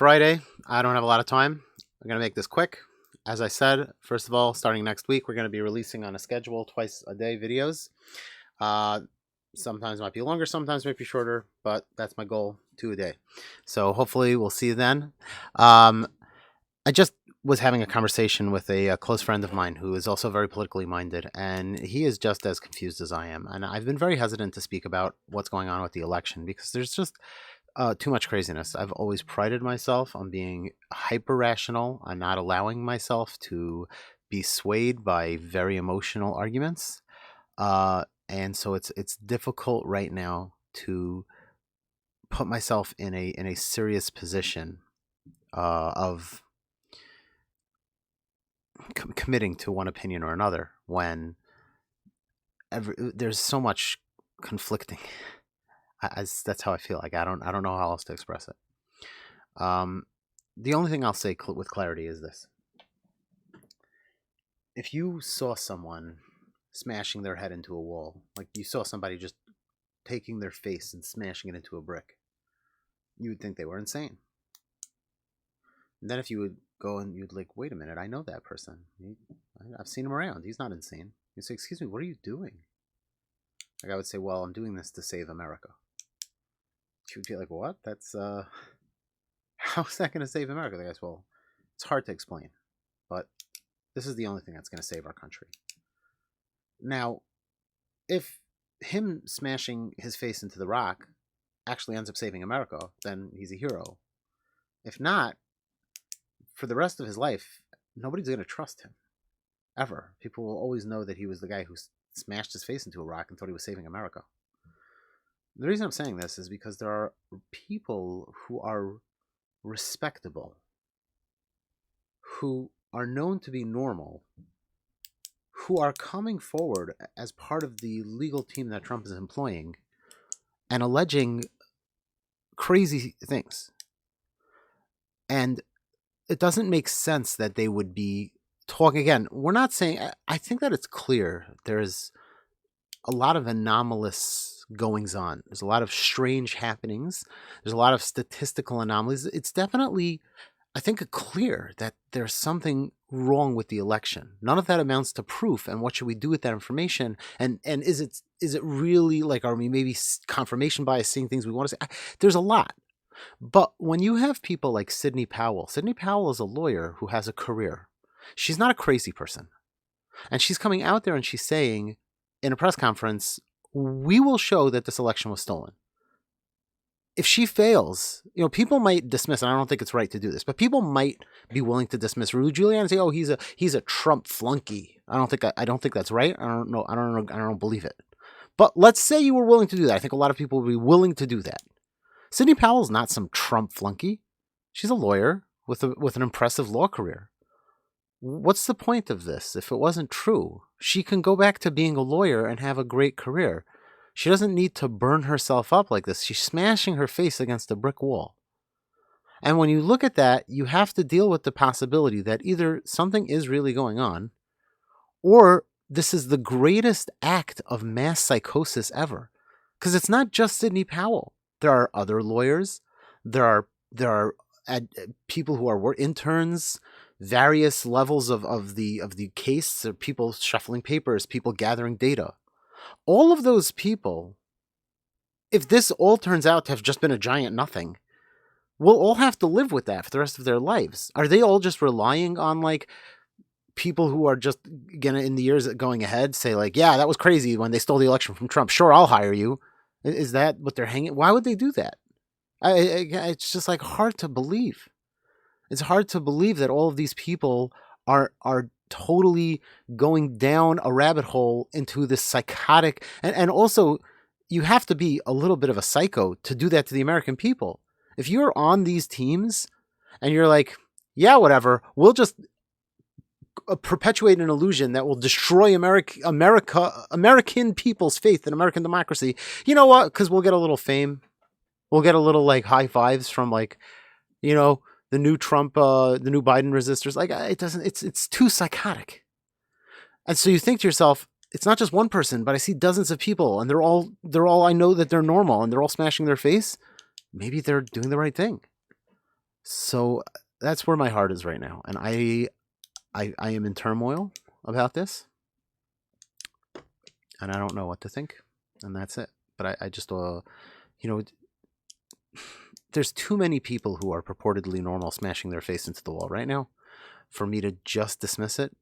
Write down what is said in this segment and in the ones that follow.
Friday. I don't have a lot of time. I'm going to make this quick. As I said, first of all, starting next week, we're going to be releasing on a schedule twice a day videos. Uh, Sometimes it might be longer, sometimes it might be shorter, but that's my goal, 2 a day. So hopefully we'll see you then. I just was having a conversation with a close friend of mine who is also very politically minded, and he is just as confused as I am. And I've been very hesitant to speak about what's going on with the election because there's just too much craziness. I've always prided myself on being hyper rational, on not allowing myself to be swayed by very emotional arguments. And so it's difficult right now to put myself in a serious position of committing to one opinion or another when there's so much conflicting. That's how I feel. Like I don't know how else to express it. The only thing I'll say with clarity is this: if you saw someone smashing their head into a wall, like you saw somebody just taking their face and smashing it into a brick, you would think they were insane. And then if you would go and you'd like, wait a minute, I know that person. I've seen him around. He's not insane. You say, excuse me, what are you doing? Like I would say, well, I'm doing this to save America. She would be like, what? That's how is that going to save America? Like, guess, well, it's hard to explain, but this is the only thing that's going to save our country. Now, if him smashing his face into the rock actually ends up saving America, then he's a hero. If not, for the rest of his life, nobody's going to trust him. Ever. People will always know that he was the guy who smashed his face into a rock and thought he was saving America. The reason I'm saying this is because there are people who are respectable, who are known to be normal, who are coming forward as part of the legal team that Trump is employing and alleging crazy things. And it doesn't make sense that they would be talking again. We're not saying, I think that it's clear there's a lot of anomalous goings on. There's a lot of strange happenings. There's a lot of statistical anomalies. It's definitely, I think, clear that there's something wrong with the election. None of that amounts to proof. And what should we do with that information? And is it really like, are we maybe confirmation bias, seeing things we want to say? There's a lot. But when you have people like Sidney Powell is a lawyer who has a career. She's not a crazy person. And she's coming out there and she's saying in a press conference, we will show that this election was stolen. If she fails, people might dismiss, and I don't think it's right to do this, but people might be willing to dismiss Rudy Giuliani and say, "Oh, he's a Trump flunky." I don't think that's right. I don't believe it. But let's say you were willing to do that. I think a lot of people would be willing to do that. Sidney Powell's not some Trump flunky. She's a lawyer with an impressive law career. What's the point of this if it wasn't true? She can go back to being a lawyer and have a great career. She doesn't need to burn herself up like this. She's smashing her face against a brick wall. And when you look at that, you have to deal with the possibility that either something is really going on, or this is the greatest act of mass psychosis ever. Because it's not just Sidney Powell. There are other lawyers. There are people who are interns, various levels of the case, people shuffling papers, people gathering data. All of those people, if this all turns out to have just been a giant nothing, will all have to live with that for the rest of their lives. Are they all just relying on like people who are just gonna in the years going ahead say like, yeah, that was crazy when they stole the election from Trump. Sure, I'll hire you. Is that what they're hanging? Why would they do that? It's just like hard to believe. It's hard to believe that all of these people are totally going down a rabbit hole into this psychotic, and also you have to be a little bit of a psycho to do that to the American people. If you're on these teams and you're like, yeah, whatever, we'll just perpetuate an illusion that will destroy American people's faith in American democracy. You know what? Because we'll get a little fame. We'll get a little like high fives from like, the new Trump, the new Biden resistors. Like it's too psychotic. And so you think to yourself, it's not just one person, but I see dozens of people and they're all, I know that they're normal and they're all smashing their face. Maybe they're doing the right thing. So that's where my heart is right now, and I am in turmoil about this, and I don't know what to think, and that's it. But I just you know, there's too many people who are purportedly normal smashing their face into the wall right now for me to just dismiss it.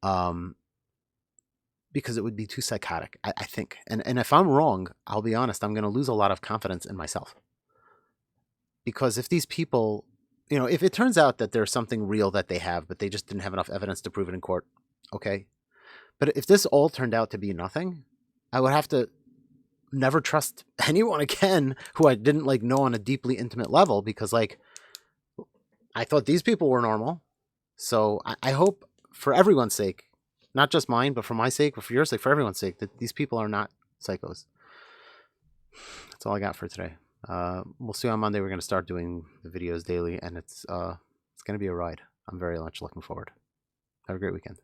Um, because it would be too psychotic, I think. And if I'm wrong, I'll be honest, I'm going to lose a lot of confidence in myself. Because if these people, if it turns out that there's something real that they have, but they just didn't have enough evidence to prove it in court, okay. But if this all turned out to be nothing, I would have to never trust anyone again who I didn't know on a deeply intimate level, because I thought these people were normal. So I hope, for everyone's sake, not just mine, but for my sake, but for your sake, for everyone's sake, that these people are not psychos. That's all I got for today. We'll see on Monday. We're going to start doing the videos daily, and it's going to be a ride. I'm very much looking forward. Have a great weekend.